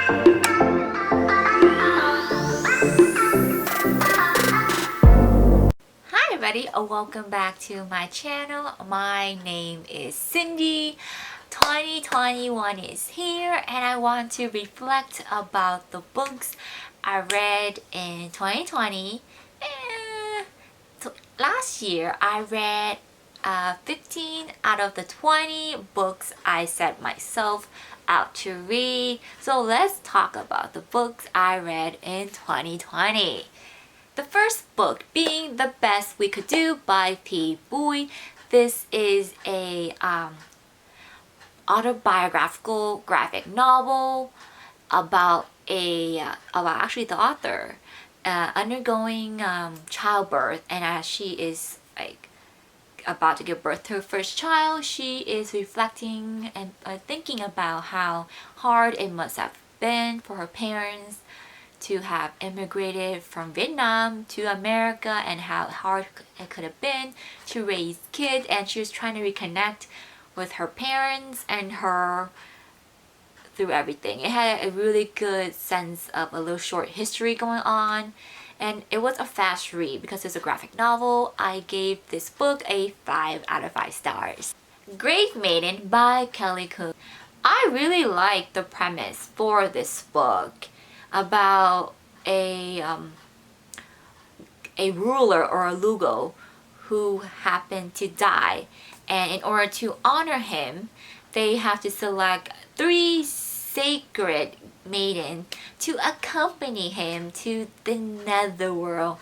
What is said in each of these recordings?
Hi everybody, welcome back to my channel. My name is Cindy. 2021 is here and I want to reflect about the books I read in 2020. So last year I read 15 out of the 20 books I set myself out to read. So let's talk about the books I read in 2020. The first book being The Best We Could Do by P. Bowie. This is a autobiographical graphic novel about actually the author undergoing childbirth, and as she is like about to give birth to her first child, she is reflecting and thinking about how hard it must have been for her parents to have immigrated from Vietnam to America and how hard it could have been to raise kids, and she was trying to reconnect with her parents and her through everything. It had a really good sense of a little short history going on, and it was a fast read because it's a graphic novel. I gave this book a 5 out of 5 stars. Grave Maiden by Kelly Coon. I really like the premise for this book about a ruler or a lugo who happened to die, and in order to honor him they have to select 3 sacred maidens to accompany him to the netherworld.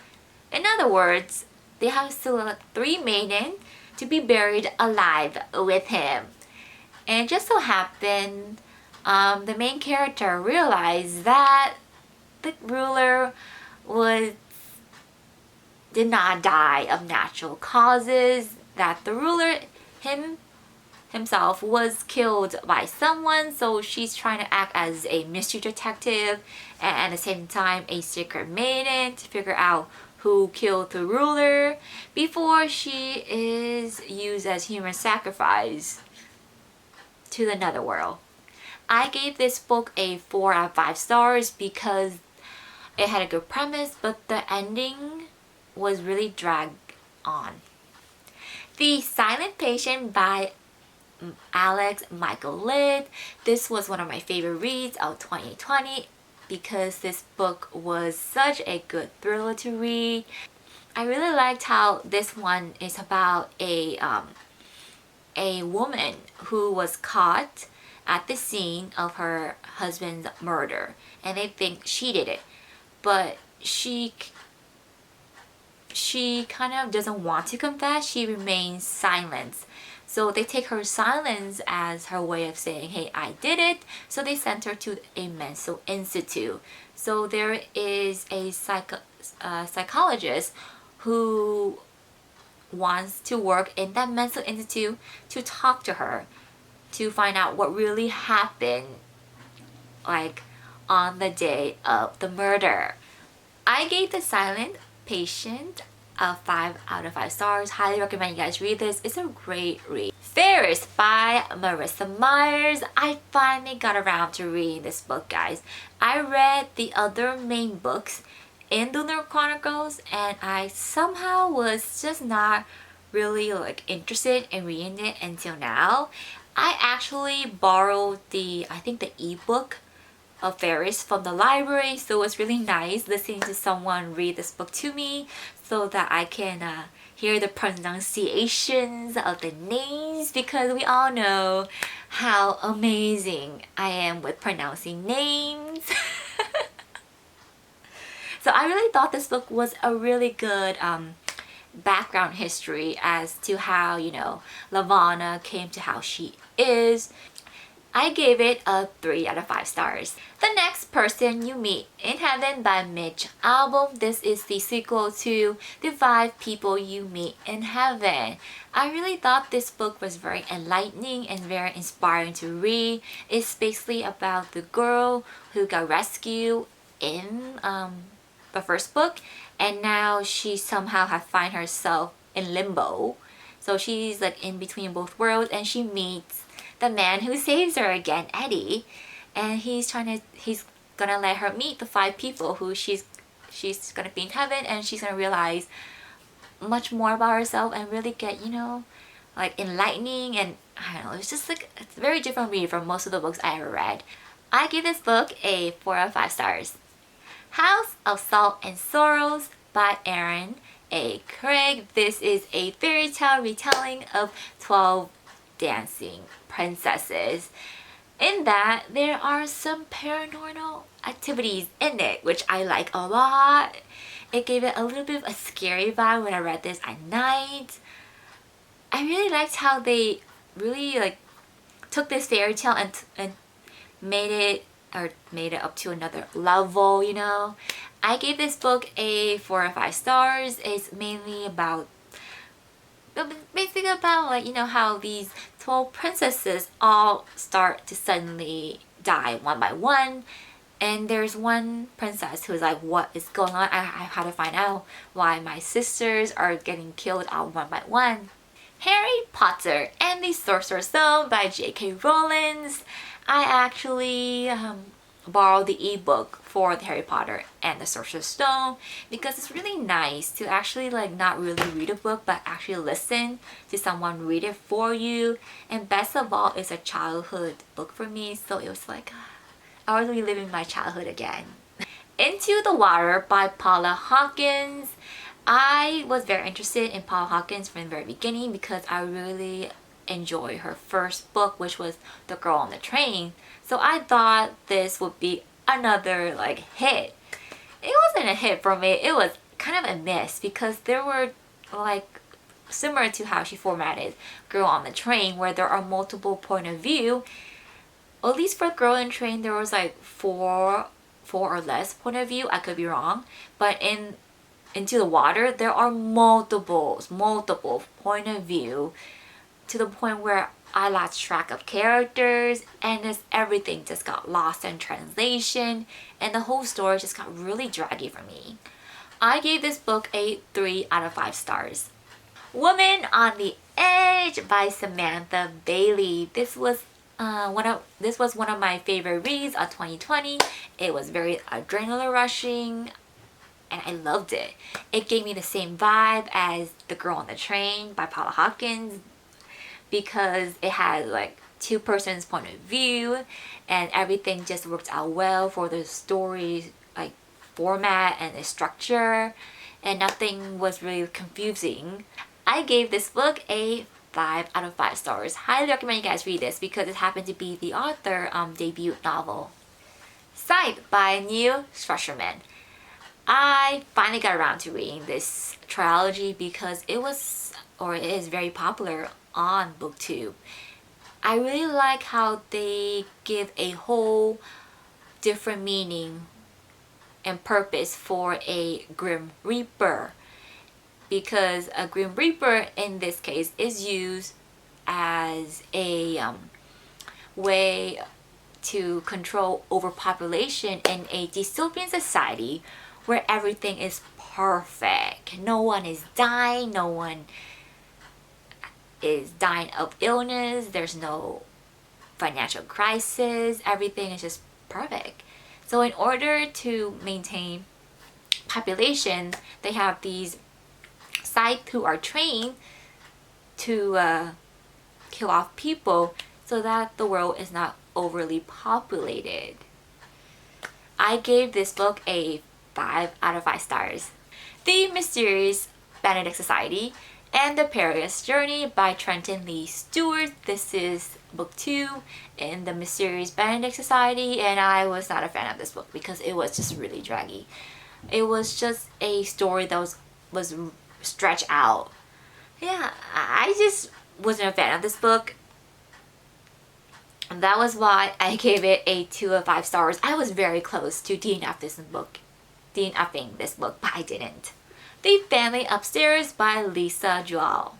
In other words, they have to select 3 maidens to be buried alive with him. And it just so happened the main character realized that the ruler did not die of natural causes, that the ruler himself was killed by someone, so she's trying to act as a mystery detective and at the same time a secret maiden to figure out who killed the ruler before she is used as human sacrifice to the netherworld. I gave this book a 4 out of 5 stars because it had a good premise, but the ending was really dragged on. The Silent Patient by Alex Michael Lidd. This was one of my favorite reads of 2020 because this book was such a good thriller to read. I really liked how this one is about a woman who was caught at the scene of her husband's murder, and they think she did it, but she kind of doesn't want to confess. She remains silent, so they take her silence as her way of saying, hey, I did it. So they sent her to a mental institute. So there is a psychologist who wants to work in that mental institute to talk to her to find out what really happened, like on the day of the murder. I gave The Silent Patient a 5 out of 5 stars. Highly recommend you guys read this. It's a great read. Fairest by Marissa Myers. I finally got around to reading this book, guys. I read the other main books in Lunar Chronicles and I somehow was just not really like interested in reading it until now. I actually borrowed the ebook of fairest from the library, so it was really nice listening to someone read this book to me so that I can hear the pronunciations of the names, because we all know how amazing I am with pronouncing names. So I really thought this book was a really good background history as to how, you know, Lavana came to how she is. I gave it a 3 out of 5 stars. The Next Person You Meet in Heaven by Mitch Albom. This is the sequel to The 5 People You Meet in Heaven. I really thought this book was very enlightening and very inspiring to read. It's basically about the girl who got rescued in the first book, and now she somehow has find herself in limbo. So she's like in between both worlds, and she meets the man who saves her again, Eddie, and he's gonna let her meet the 5 people who she's gonna be in heaven, and she's gonna realize much more about herself and really get, you know, like enlightening. And I don't know, it's just like, it's very different read from most of the books I ever read. I give this book a 4 out of 5 stars. House of Salt and Sorrows by Aaron A. Craig. This is a fairy tale retelling of 12 dancing princesses. In that, there are some paranormal activities in it, which I like a lot. It gave it a little bit of a scary vibe when I read this at night. I really liked how they really like took this fairy tale and made it up to another level, you know. I gave this book a 4 or 5 stars. It's mainly about, basically about, like, you know, how these 12 princesses all start to suddenly die one by one. And there's one princess who's like, what is going on? I had to find out why my sisters are getting killed all one by one. Harry Potter and the Sorcerer's Stone by J.K. Rowling. I actually borrowed the ebook for the Harry Potter and the Sorcerer's Stone because it's really nice to actually like not really read a book but actually listen to someone read it for you. And best of all, it's a childhood book for me, so it was like I was reliving my childhood again. Into the Water by Paula Hawkins. I was very interested in Paula Hawkins from the very beginning because I really enjoyed her first book, which was The Girl on the Train. So I thought this would be another like hit. It wasn't a hit for me. It was kind of a miss because there were like similar to how she formatted Girl on the Train, where there are multiple point of view. At least for Girl on the Train, there was like four or less point of view. I could be wrong, but in Into the Water, there are multiple point of view, to the point where I lost track of characters and everything just got lost in translation and the whole story just got really draggy for me. I gave this book a 3 out of 5 stars. Woman on the Edge by Samantha Bailey. This was one of my favorite reads of 2020. It was very adrenaline rushing and I loved it. It gave me the same vibe as The Girl on the Train by Paula Hawkins because it had like 2 persons point of view and everything just worked out well for the story like format and the structure, and nothing was really confusing. I gave this book a 5 out of 5 stars. Highly recommend you guys read this because it happened to be the author debut novel. Sight by Neil Schwarzman. I finally got around to reading this trilogy because it is very popular on BookTube. I really like how they give a whole different meaning and purpose for a Grim Reaper, because a Grim Reaper in this case is used as a way to control overpopulation in a dystopian society where everything is perfect. No one is dying, no one is dying of illness, there's no financial crisis, everything is just perfect. So in order to maintain population, they have these scythes who are trained to kill off people so that the world is not overly populated. I gave this book a 5 out of 5 stars. The Mysterious Benedict Society and the Perilous Journey by Trenton Lee Stewart. This is book 2 in the Mysterious Benedict Society, and I was not a fan of this book because it was just really draggy. It was just a story that was stretched out. Yeah, I just wasn't a fan of this book. And that was why I gave it a 2 of 5 stars. I was very close to DNFing this book, but I didn't. The Family Upstairs by Lisa Joel.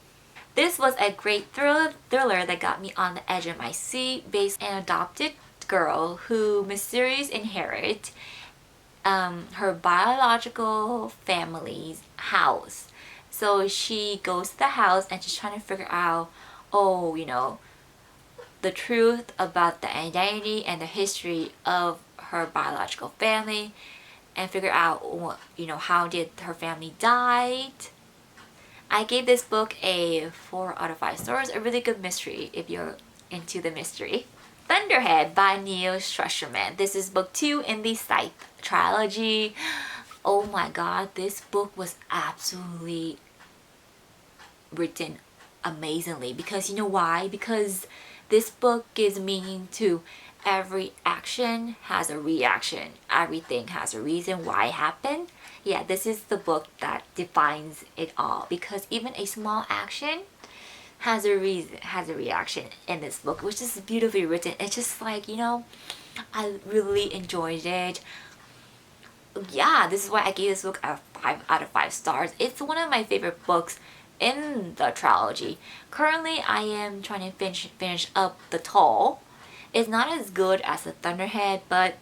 This was a great thriller that got me on the edge of my seat, based on an adopted girl who mysteriously inherits her biological family's house. So she goes to the house and she's trying to figure out, the truth about the identity and the history of her biological family and figure out what, how did her family died. I gave this book a 4 out of 5 stars. A really good mystery if you're into the mystery. Thunderhead by Neil Schusterman. This is book 2 in the Scythe trilogy. Oh my god, this book was absolutely written amazingly. Because you know why? Because this book gives meaning to every action has a reaction. Everything has a reason why it happened. Yeah, this is the book that defines it all. Because even a small action has a reason, has a reaction in this book, which is beautifully written. It's just like, I really enjoyed it. Yeah, this is why I gave this book a 5 out of 5 stars. It's one of my favorite books in the trilogy. Currently, I am trying to finish up The Toll. It's not as good as The Thunderhead, but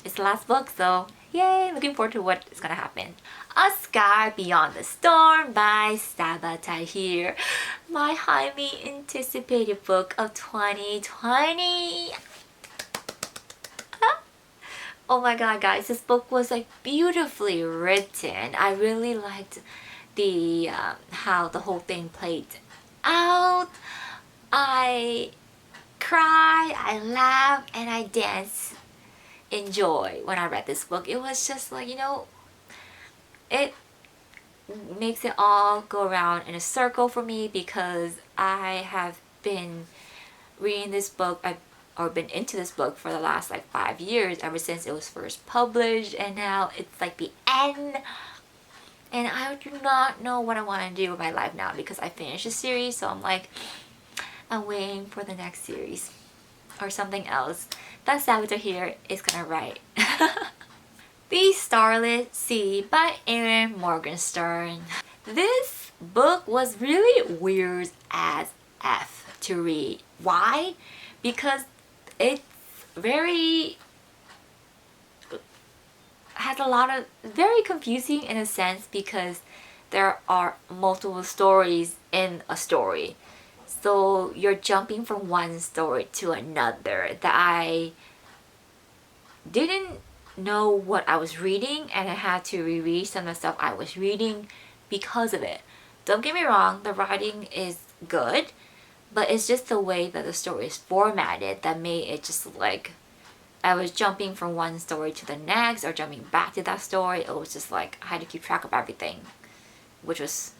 it's the last book, so yay! Looking forward to what is gonna happen. A Sky Beyond the Storm by Saba Tahir. My highly anticipated book of 2020. Oh my god, guys, this book was like beautifully written. I really liked the how the whole thing played out. I cry, I laugh, and I dance in joy when I read this book. It was just like, it makes it all go around in a circle for me because I have been reading this book, or been into this book for the last like 5 years, ever since it was first published, and now it's like the end. And I do not know what I want to do with my life now because I finished the series, so I'm waiting for the next series or something else that Salvatore here is gonna write. The Starlet Sea by Erin Morgenstern. This book was really weird as F to read. Why? Because it's has a lot of, very confusing in a sense because there are multiple stories in a story. So you're jumping from one story to another that I didn't know what I was reading, and I had to reread some of the stuff I was reading because of it. Don't get me wrong, the writing is good, but it's just the way that the story is formatted that made it just like I was jumping from one story to the next or jumping back to that story. It was just like I had to keep track of everything, which was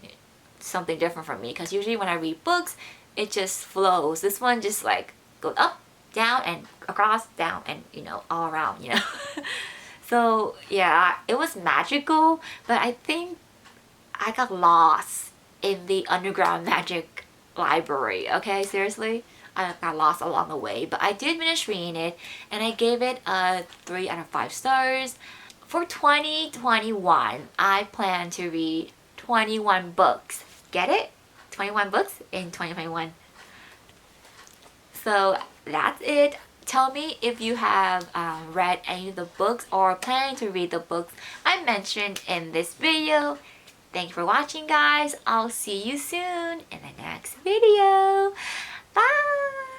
something different from me because usually when I read books it just flows. This one just like goes up, down, and across, down, and all around, So yeah, it was magical, but I think I got lost in the underground magic library. Okay, seriously, I got lost along the way, but I did finish reading it and I gave it a 3 out of 5 stars. For 2021, I plan to read 21 books. Get it? 21 books in 2021. So that's it. Tell me if you have read any of the books or planning to read the books I mentioned in this video. Thank you for watching, guys. I'll see you soon in the next video. Bye!